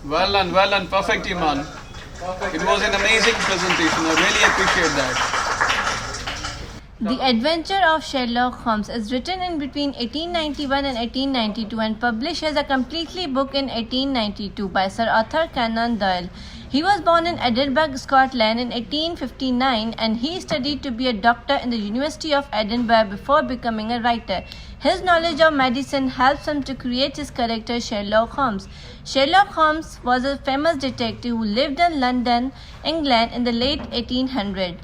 Well done, perfect, Iman. It was an amazing presentation. I really appreciate that. The Adventure of Sherlock Holmes is written in between 1891 and 1892 and published as a completely book in 1892 by Sir Arthur Conan Doyle. He was born in Edinburgh, Scotland in 1859 and he studied to be a doctor in the University of Edinburgh before becoming a writer. His knowledge of medicine helps him to create his character Sherlock Holmes. Sherlock Holmes was a famous detective who lived in London, England in the late 1800s.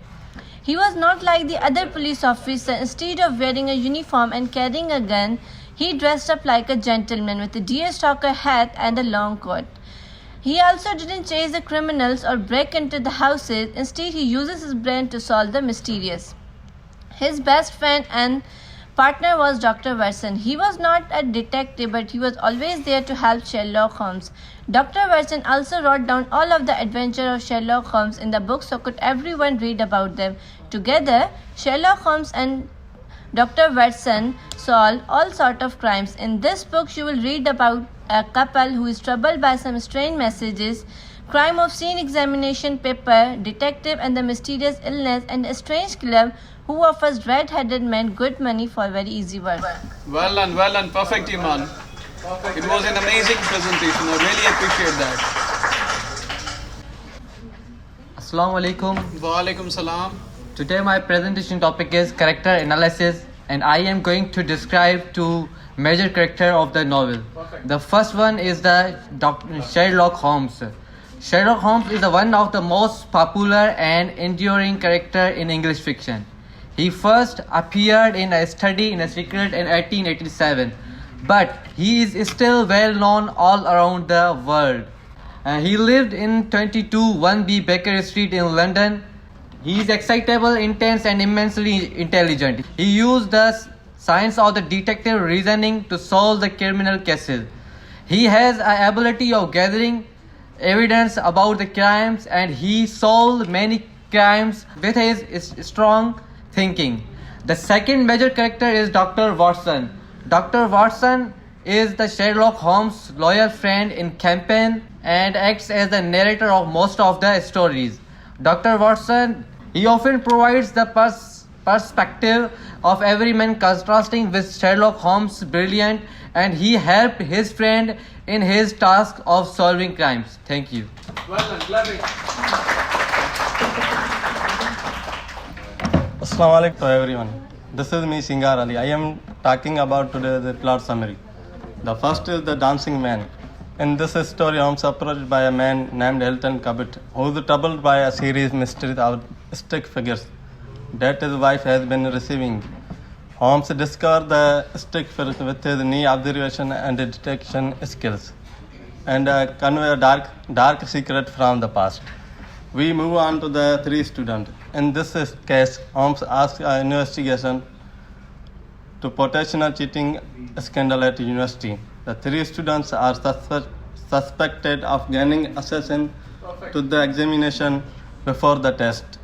He was not like the other police officers. Instead of wearing a uniform and carrying a gun, he dressed up like a gentleman with a deerstalker hat and a long coat. He also didn't chase the criminals or break into the houses. Instead, he uses his brain to solve the mysterious. His best friend and partner was Dr. Watson. He was not a detective, but he was always there to help Sherlock Holmes. Dr. Watson also wrote down all of the adventures of Sherlock Holmes in the book so could everyone read about them. Together, Sherlock Holmes and Dr. Watson solve all sorts of crimes. In this book, you will read about a couple who is troubled by some strange messages, crime of scene examination paper, detective and the mysterious illness, and a strange killer who offers red-headed men good money for very easy work. Well done, perfect, Iman. It was an amazing presentation. I really appreciate that. Assalamu alaikum. Wa alaikum salam. Today my presentation topic is character analysis and I am going to describe two major characters of the novel. The first one is the Sherlock Holmes. Sherlock Holmes is one of the most popular and enduring characters in English fiction. He first appeared in A Study in a Secret in 1887, but he is still well known all around the world. He lived in 22 1B Baker Street in London. He is excitable, intense and immensely intelligent. He used the science of the detective reasoning to solve the criminal cases. He has an ability of gathering evidence about the crimes and he solved many crimes with his strong thinking. The second major character is Dr. Watson. Dr. Watson is the Sherlock Holmes' loyal friend in campaign and acts as the narrator of most of the stories. Dr. Watson, he often provides the perspective of every man, contrasting with Sherlock Holmes' brilliant, and he helped his friend in his task of solving crimes. Thank you. Well done, lovely. Assalamu alaikum to everyone. This is me, Singar Ali. I am talking about today the plot summary. The first is the dancing man. In this story, Holmes is approached by a man named Elton Cabot, who is troubled by a series mysteries of stick figures that his wife has been receiving. Holmes discovers the stick figures with his knee observation and detection skills and convey a dark secret from the past. We move on to the three students. In this case, Holmes asks an investigation to potential cheating scandal at university. The three students are suspected of gaining access to the examination before the test.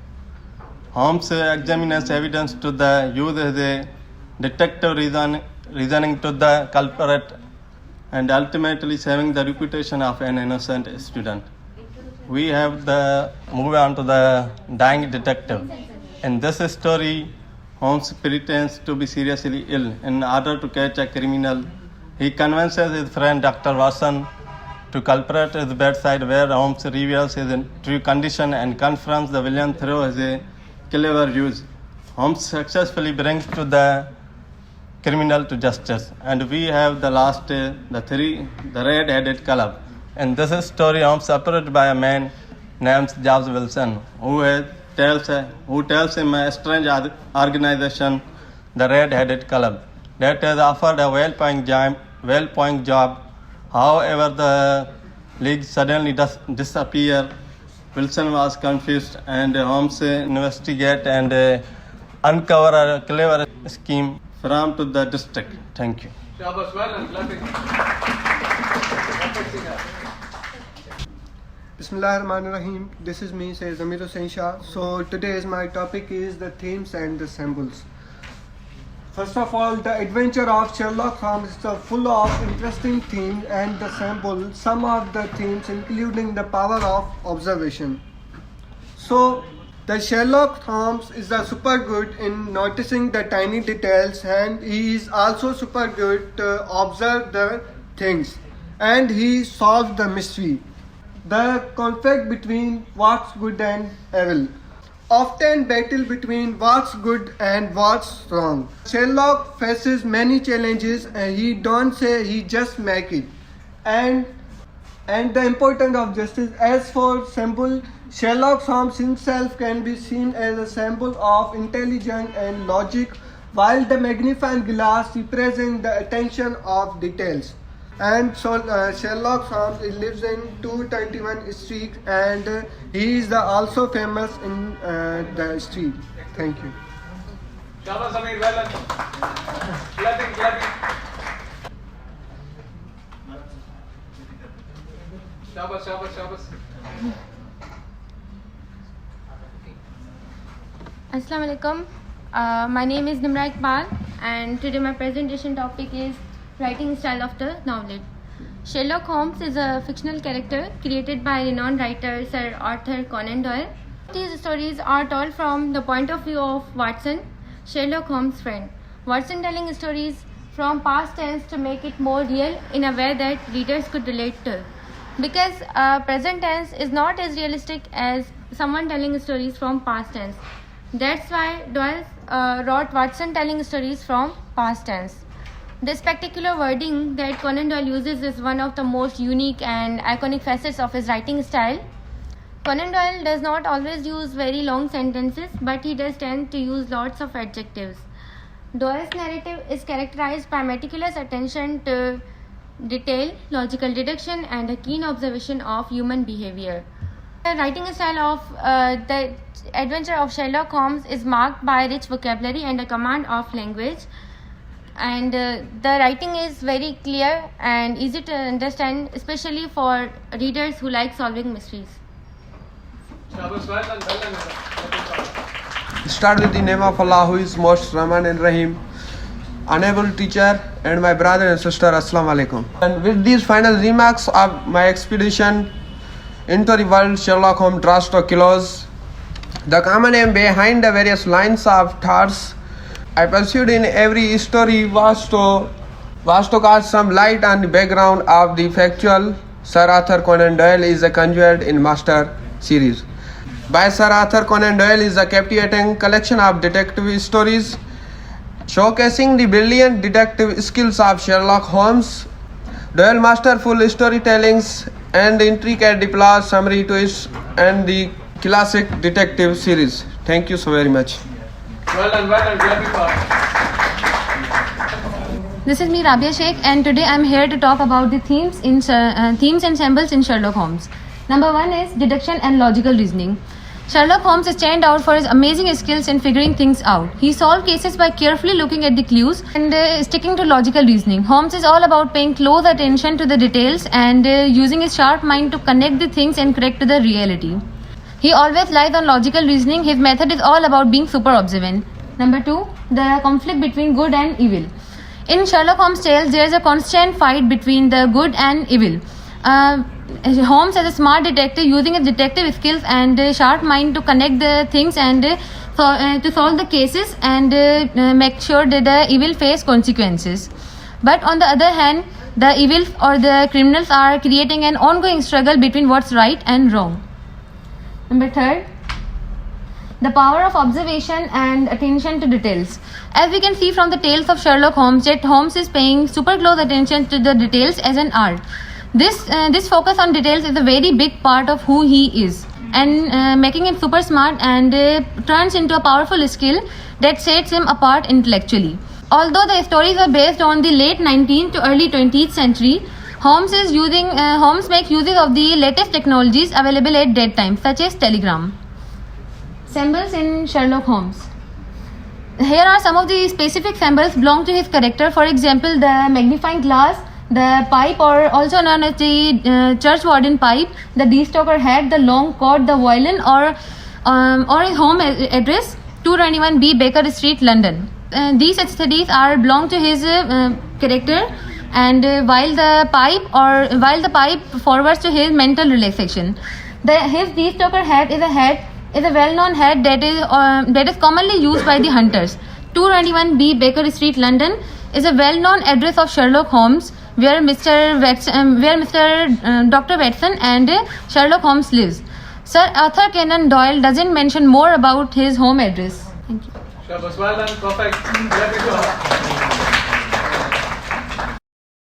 Holmes examines evidence to the use a detective reasoning to the culprit and ultimately saving the reputation of an innocent student. We have the move on to the dying detective. In this story, Holmes pretends to be seriously ill. In order to catch a criminal, he convinces his friend Dr. Watson to culprit his bedside, where Holmes reveals his true condition and confronts the villain through his clever use. Holmes successfully brings to the criminal to justice. And we have the last, the red-headed club. In this story, Holmes is approached by a man named James Wilson, who tells him a strange organization, the Red-Headed Club, that has offered a well-paying job. However, the league suddenly disappear. Wilson was confused, and Holmes investigate and uncover a clever scheme from to the district. Thank you. Shabash, well done, clapping. Bismillahirrahmanirrahim. This is me, says Amir Hussain Shah. So today's my topic is the themes and the symbols. First of all, the adventure of Sherlock Holmes is full of interesting themes and the sample some of the themes including the power of observation. So, the Sherlock Holmes is super good in noticing the tiny details, and he is also super good to observe the things, and he solves the mystery. The conflict between what's good and evil. Often battle between what's good and what's wrong. Sherlock faces many challenges and he don't say, he just make it. And the importance of justice. As for symbol, Sherlock Holmes himself can be seen as a symbol of intelligence and logic, while the magnifying glass represents the attention of details. And so Sherlock Holmes lives in 221 Street, and he is also famous in the street. Thank you. Shabash, Amir, well done. Clapping, clapping. Shabash, shabash, shabash. Assalamu alaikum. My name is Nimra Iqbal, and today my presentation topic is writing style of the novelette. Sherlock Holmes is a fictional character created by renowned writer Sir Arthur Conan Doyle. These stories are told from the point of view of Watson, Sherlock Holmes' friend. Watson telling stories from past tense to make it more real in a way that readers could relate to. Because present tense is not as realistic as someone telling stories from past tense. That's why Doyle wrote Watson telling stories from past tense. This particular wording that Conan Doyle uses is one of the most unique and iconic facets of his writing style. Conan Doyle does not always use very long sentences, but he does tend to use lots of adjectives. Doyle's narrative is characterized by meticulous attention to detail, logical deduction, and a keen observation of human behavior. The writing style of the adventure of Sherlock Holmes is marked by rich vocabulary and a command of language. And the writing is very clear and easy to understand, especially for readers who like solving mysteries. Shabash, well done, well done. Start with the name of Allah, who is most Rahman and Rahim. Honorable teacher and my brother and sister, Assalamu alaikum. And with these final remarks of my expedition into the world, Sherlock Holmes draws to close. The common aim behind the various lines of thoughts I pursued in every story was to cast some light on the background of the factual. Sir Arthur Conan Doyle is a conjured in Master series. By Sir Arthur Conan Doyle is a captivating collection of detective stories showcasing the brilliant detective skills of Sherlock Holmes. Doyle masterful storytellings and intricate plot, summary twists, and the classic detective series. Thank you so very much. Well done, clapping for. This is me, Rabia Sheikh, and today I'm here to talk about the themes and symbols in Sherlock Holmes. Number one is deduction and logical reasoning. Sherlock Holmes stands out for his amazing skills in figuring things out. He solves cases by carefully looking at the clues and sticking to logical reasoning. Holmes is all about paying close attention to the details and using his sharp mind to connect the things and correct to the reality. He always relies on logical reasoning. His method is all about being super observant. Number two, the conflict between good and evil. In Sherlock Holmes' tales, there is a constant fight between the good and evil. Holmes is a smart detective using his detective skills and sharp mind to connect the things and to solve the cases and make sure that the evil face consequences. But on the other hand, the evil or the criminals are creating an ongoing struggle between what's right and wrong. Number third, the power of observation and attention to details. As we can see from the tales of Sherlock Holmes, that Holmes is paying super close attention to the details as an art. This focus on details is a very big part of who he is, and making him super smart and turns into a powerful skill that sets him apart intellectually. Although the stories are based on the late 19th to early 20th century, Holmes makes use of the latest technologies available at that time, such as telegram. Symbols in Sherlock Holmes. Here are some of the specific symbols belong to his character. For example, the magnifying glass, the pipe, or also known as the churchwarden pipe, the destoker hat, the long coat, the violin, or his home address, 221B Baker Street, London. These studies are belong to his character, and while the pipe forwards to his mental relaxation. His deer-stalker hat is a well-known hat that is commonly used by the hunters. 221B Baker Street, London, is a well-known address of Sherlock Holmes, where Dr. Watson and Sherlock Holmes lives. Sir Arthur Conan Doyle doesn't mention more about his home address. Thank you. Shabas, well done, perfect. Let me go.